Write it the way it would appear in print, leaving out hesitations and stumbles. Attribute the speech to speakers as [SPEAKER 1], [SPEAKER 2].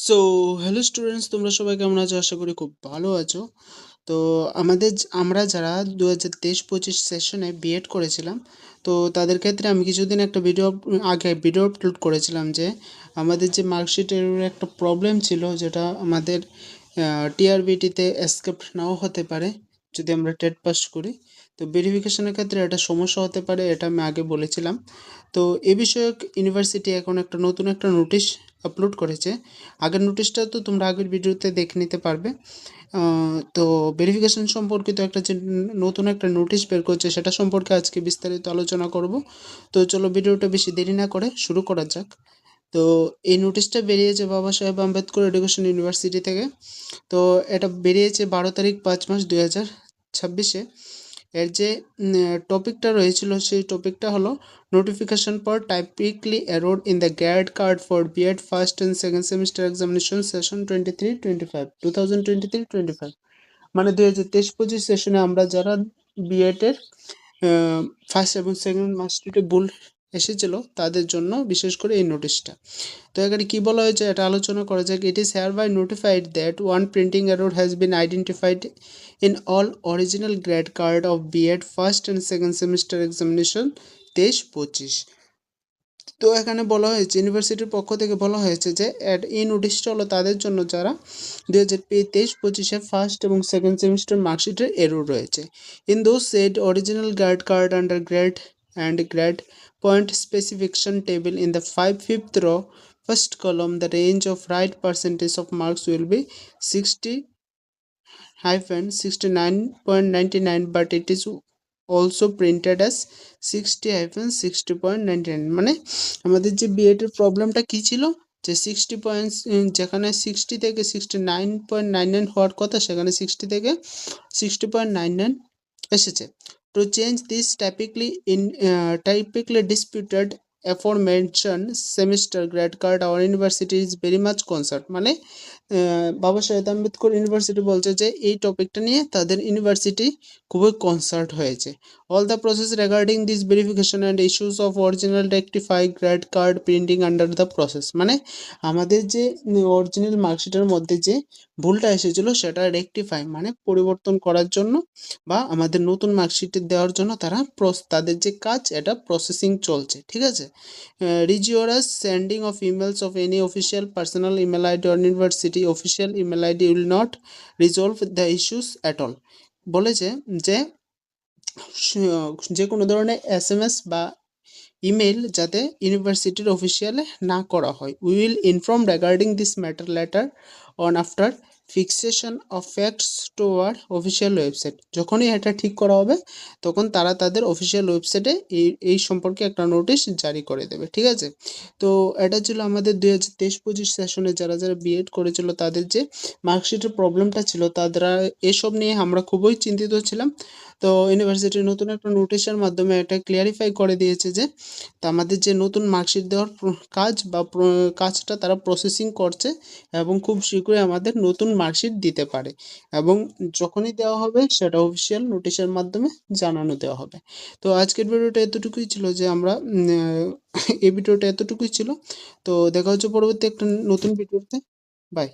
[SPEAKER 1] So hello students, তোমরা সবাই কেমন আছো? আশা করি খুব ভালো আছো। তো আমরা যারা 2023-25 সেশনে বিএড করেছিলাম, তো তাদের ক্ষেত্রে আমি কিছুদিন একটা আগে ভিডিও আপলোড করেছিলাম যে আমাদের যে মার্কশিটের একটা প্রবলেম ছিল, যেটা আমাদের টিআরবিটিতে এসকেপ নাও হতে পারে যদি আমরা টেট পাস করি। তো ভেরিফিকেশনের ক্ষেত্রে এটা সমস্যা হতে পারে, এটা আমি আগে বলেছিলাম। তো এ বিষয়ক ইউনিভার্সিটি এখন নতুন একটা নোটিশ আপলোড করেছে। আগের নোটিশটা তো তোমরা আগের ভিডিওতে দেখে নিতে পারবে। তো ভেরিফিকেশন সম্পর্কিত যে নতুন একটা নোটিশ বের করছে, সেটা সম্পর্কে আজকে বিস্তারিত আলোচনা করব। তো চলো ভিডিওটা বেশি দেরি না করে শুরু করা যাক। তো এই নোটিশটা বেরিয়েছে বাবা সাহেব আম্বেদকর এডুকেশন ইউনিভার্সিটি থেকে। তো এটা বেরিয়েছে 12 তারিখ 5 মাস 2026-এ। এর যে টপিকটা রয়েছিল, সেই টপিকটা হলো notification for typically erred in the grade card for BEd first and second semester examination session 2023-25 মানে 2023-25 সেশনে আমরা যারা বিএডের ফার্স্ট এবং সেকেন্ড মার্কশিটে ভুল এসেছিল তাদের জন্য বিশেষ করে এই নোটিশটা। তো এখানে কি বলা হয়েছে এটা আলোচনা করা যাক। It is hereby notified that one printing error has been identified in all original grade card of BEd first and second semester examination 23-25। তো এখানে বলা হয়েছে, ইউনিভার্সিটির পক্ষ থেকে বলা হয়েছে যে এই নোটিশটা হলো তাদের জন্য যারা 2023-25-এ ফার্স্ট এবং সেকেন্ড সেমিস্টার মার্কশিটের এরর রয়েছে। In those said original grade card under grade and grade point specification table in the 5th row first column, the range of right percentage of marks will be 60-69.99, but it is also printed as 60-60.99। মানে আমাদের যে B Ed এর প্রবলেমটা কি ছিল, যে 60 points, যেখানে 60 থেকে 69.99 হওয়ার কথা, সেখানে 60 থেকে 60.99 এসেছে। To change this typically disputed aforementioned semester grade card, our university is very much concerned। মানে বাবা সাহেব আম্বেদকর ইউনিভার্সিটি বলছে যে এই টপিকটা নিয়ে তাদের ইউনিভার্সিটি খুবই কনসার্ট হয়েছে। All the process regarding this verification and issues of original rectify grade card printing under the process. মানে আমাদের যে অরিজিনাল মার্কশিটের মধ্যে যে ভুলটা এসেছিল সেটা রেক্টিফাই মানে পরিবর্তন করার জন্য বা আমাদের নতুন মার্কশিট দেওয়ার জন্য তাদের যে কাজ, এটা প্রসেসিং চলছে, ঠিক আছে। Rigorous sending of emails of any official personal email ID or university official email ID will not resolve the issues at all. বলেছে যে যে কোনো ধরনের এসএমএস বা ইমেল যাতে ইউনিভার্সিটির অফিসিয়ালে না করা হয়। We will inform regarding this matter letter on after fixation of facts to our official website. যখনই এটা ঠিক করা হবে তখন তারা তাদের অফিসিয়াল ওয়েবসাইটে এই সম্পর্কে একটা নোটিশ জারি করে দেবে, ঠিক আছে। তো এটা ছিল আমাদের 2023-25 সেশনে যারা যারা বিএড করেছিল তাদের যে মার্কশিটের প্রবলেমটা ছিল, তারা এসব নিয়ে আমরা খুবই চিন্তিত ছিলাম। তো ইউনিভার্সিটি নতুন একটা নোটিশের মাধ্যমে এটা ক্লিয়ারিফাই করে দিয়েছে যে আমাদের যে নতুন মার্কশিট দেওয়ার কাজটা তারা প্রসেসিং করছে এবং খুব শীঘ্রই আমাদের নতুন মার্কশিট দিতে পারে, এবং যখনই দেওয়া হবে সেটা অফিসিয়াল নোটিশের মাধ্যমে জানানো দেওয়া হবে। তো আজকের ভিডিওটা এতটুকুই ছিল, যে আমরা এই ভিডিওটা এতটুকুই ছিল। তো দেখা হচ্ছে পরবর্তী একটা নতুন ভিডিওতে। বাই।